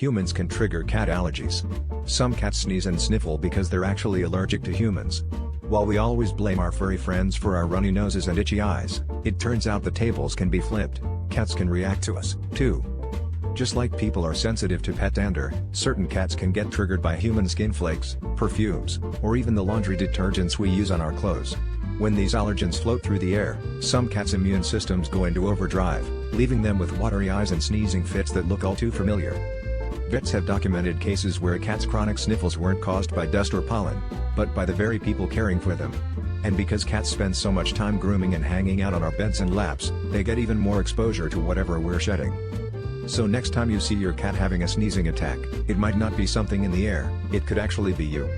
Humans can trigger cat allergies. Some cats sneeze and sniffle because they're actually allergic to humans. While we always blame our furry friends for our runny noses and itchy eyes, it turns out the tables can be flipped. Cats can react to us, too. Just like people are sensitive to pet dander, certain cats can get triggered by human skin flakes, perfumes, or even the laundry detergents we use on our clothes. When these allergens float through the air, some cats' immune systems go into overdrive, leaving them with watery eyes and sneezing fits that look all too familiar. Vets have documented cases where a cat's chronic sniffles weren't caused by dust or pollen, but by the very people caring for them. And because cats spend so much time grooming and hanging out on our beds and laps, they get even more exposure to whatever we're shedding. So next time you see your cat having a sneezing attack, it might not be something in the air, it could actually be you.